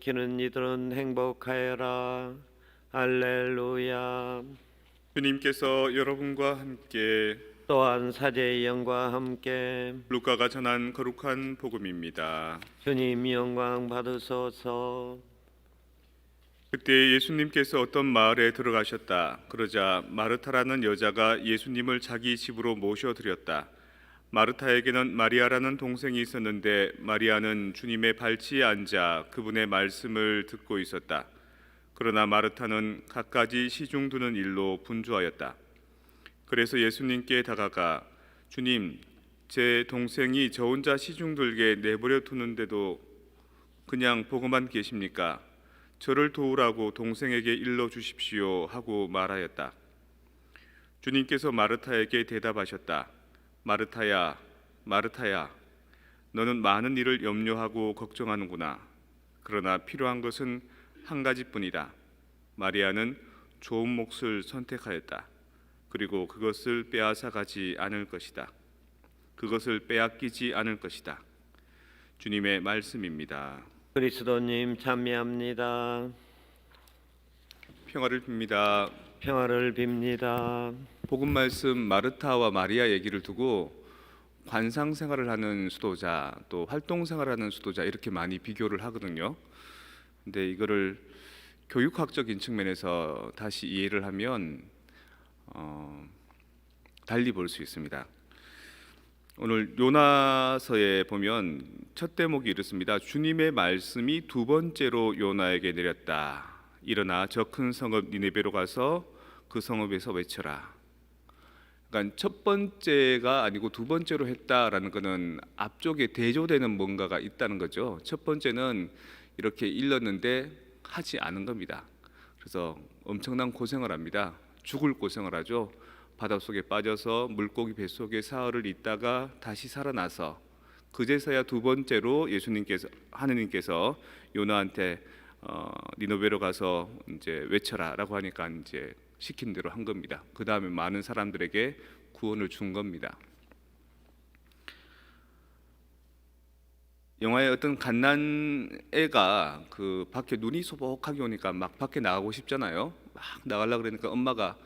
지키는 이들은 행복하여라. 할렐루야. 주님께서 여러분과 함께 또한 사제의 영과 함께 루카가 전한 거룩한 복음입니다. 주님 영광 받으소서. 그때 예수님께서 어떤 마을에 들어가셨다. 그러자 마르타라는 여자가 예수님을 자기 집으로 모셔드렸다. 마르타에게는 마리아라는 동생이 있었는데 마리아는 주님의 발치에 앉아 그분의 말씀을 듣고 있었다. 그러나 마르타는 갖가지 시중 두는 일로 분주하였다. 그래서 예수님께 다가가 주님, 제 동생이 저 혼자 시중 들게 내버려 두는데도 그냥 보고만 계십니까? 저를 도우라고 동생에게 일러 주십시오 하고 말하였다. 주님께서 마르타에게 대답하셨다. 마르타야, 마르타야, 너는 많은 일을 염려하고 걱정하는구나. 그러나 필요한 것은 한 가지뿐이다. 마리아는 좋은 몫을 선택하였다. 그리고 그것을 빼앗아 가지 않을 것이다. 그것을 빼앗기지 않을 것이다. 주님의 말씀입니다. 그리스도님 참여합니다. 평화를 빕니다. 평화를 빕니다. 복음 말씀 마르타와 마리아 얘기를 두고 관상 생활을 하는 수도자, 또 활동 생활을 하는 수도자 이렇게 많이 비교를 하거든요. 근데 이거를 교육학적인 측면에서 다시 이해를 하면 달리 볼 수 있습니다. 오늘 요나서에 보면 첫 대목이 이렇습니다. 주님의 말씀이 두 번째로 요나에게 내렸다. 일어나 저 큰 성읍 니네베로 가서 그 성읍에서 외쳐라. 그러니까 첫 번째가 아니고 두 번째로 했다라는 것은 앞쪽에 대조되는 뭔가가 있다는 거죠. 첫 번째는 이렇게 일렀는데 하지 않은 겁니다. 그래서 엄청난 고생을 합니다. 죽을 고생을 하죠. 바닷속에 빠져서 물고기 뱃속에 사흘을 있다가 다시 살아나서 그제서야 두 번째로 하느님께서 요나한테 니느웨로 가서 이제 외쳐라라고 하니까 이제 시킨 대로 한 겁니다. 그 다음에 많은 사람들에게 구원을 준 겁니다. 영화의 어떤 갓난 애가 그 밖에 눈이 소복하게 오니까 막 밖에 나가고 싶잖아요. 막 나가려고 그러니까 엄마가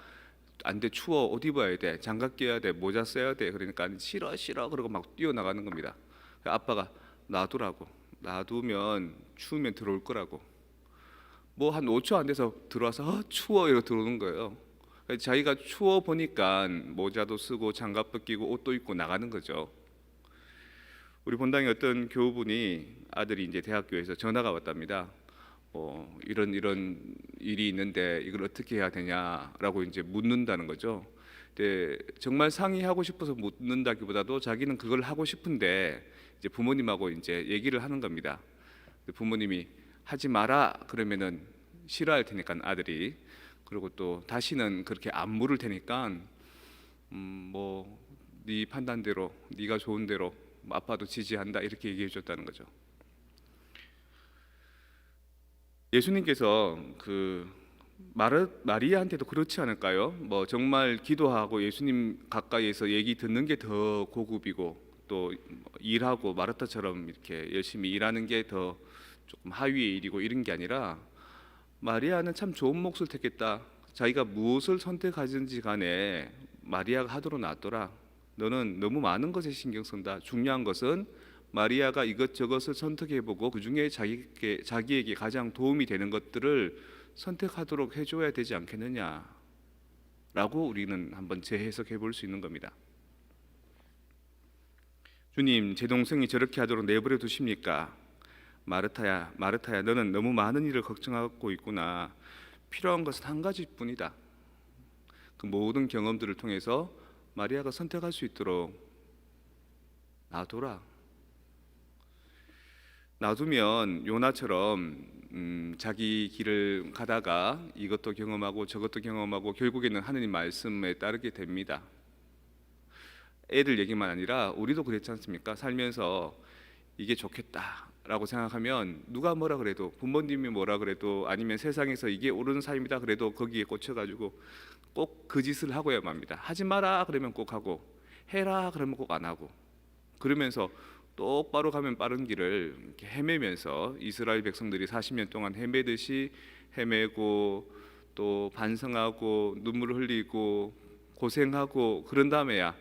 안 돼, 추워, 옷 입어야 돼, 장갑 끼어야 돼, 모자 써야 돼. 그러니까 싫어 싫어 그러고 막 뛰어나가는 겁니다. 아빠가 놔두라고, 놔두면 추우면 들어올 거라고. 뭐 한 5초 안 돼서 들어와서 추워 이러고 들어오는 거예요. 자기가 추워 보니까 모자도 쓰고 장갑도 끼고 옷도 입고 나가는 거죠. 우리 본당에 어떤 교우분이 아들이 이제 대학교에서 전화가 왔답니다. 이런 일이 있는데 이걸 어떻게 해야 되냐라고 이제 묻는다는 거죠. 근데 정말 상의하고 싶어서 묻는다기보다도 자기는 그걸 하고 싶은데 이제 부모님하고 이제 얘기를 하는 겁니다. 부모님이 하지 마라 그러면은 싫어할 테니까 아들이, 그리고 또 다시는 그렇게 안 물을 테니까 네 판단대로, 네가 좋은 대로 아빠도 지지한다 이렇게 얘기해 줬다는 거죠. 예수님께서 그 마리아한테도 그렇지 않을까요? 정말 기도하고 예수님 가까이에서 얘기 듣는 게 더 고급이고 또 일하고 마르타처럼 이렇게 열심히 일하는 게 더 조금 하위의 일이고 이런 게 아니라 마리아는 참 좋은 몫을 택했다. 자기가 무엇을 선택하든지 간에 마리아가 하도록 놔둬라. 너는 너무 많은 것에 신경 쓴다. 중요한 것은 마리아가 이것저것을 선택해보고 그 중에 자기에게 가장 도움이 되는 것들을 선택하도록 해줘야 되지 않겠느냐라고 우리는 한번 재해석해 볼 수 있는 겁니다. 주님, 제 동생이 저렇게 하도록 내버려 두십니까? 마르타야, 마르타야, 너는 너무 많은 일을 걱정하고 있구나. 필요한 것은 한 가지뿐이다. 그 모든 경험들을 통해서 마리아가 선택할 수 있도록 놔둬라. 놔두면 요나처럼 자기 길을 가다가 이것도 경험하고 저것도 경험하고 결국에는 하느님 말씀에 따르게 됩니다. 애들 얘기만 아니라 우리도 그랬지 않습니까? 살면서 이게 좋겠다라고 생각하면 누가 뭐라 그래도, 부모님이 뭐라 그래도, 아니면 세상에서 이게 옳은 삶이다 그래도 거기에 꽂혀가지고 꼭 그 짓을 하고야 맙니다. 하지 마라 그러면 꼭 하고, 해라 그러면 꼭 안 하고, 그러면서 똑바로 가면 빠른 길을 이렇게 헤매면서 이스라엘 백성들이 40년 동안 헤매듯이 헤매고 또 반성하고 눈물을 흘리고 고생하고 그런 다음에야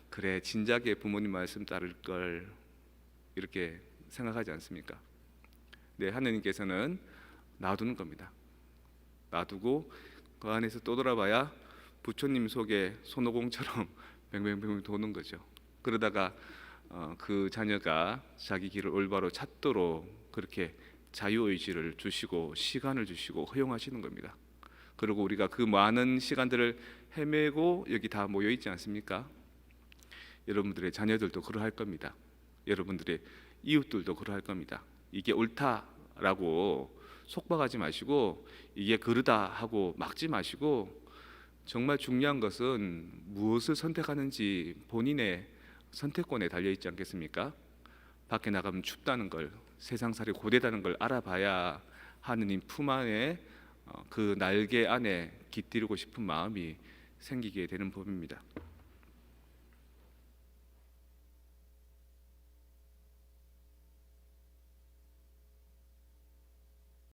그래 진작에 부모님 말씀 따를 걸 이렇게 생각하지 않습니까? 네, 하느님께서는 놔두는 겁니다. 놔두고 그 안에서 또 돌아봐야 부처님 속에 손오공처럼 뱅뱅뱅 도는 거죠. 그러다가 그 자녀가 자기 길을 올바로 찾도록 그렇게 자유의지를 주시고 시간을 주시고 허용하시는 겁니다. 그리고 우리가 그 많은 시간들을 헤매고 여기 다 모여 있지 않습니까? 여러분들의 자녀들도 그러할 겁니다. 여러분들의 이웃들도 그러할 겁니다. 이게 옳다라고 속박하지 마시고 이게 그르다 하고 막지 마시고 정말 중요한 것은 무엇을 선택하는지 본인의 선택권에 달려 있지 않겠습니까? 밖에 나가면 춥다는 걸, 세상살이 고되다는 걸 알아봐야 하느님 품 안에 그 날개 안에 깃들이고 싶은 마음이 생기게 되는 법입니다.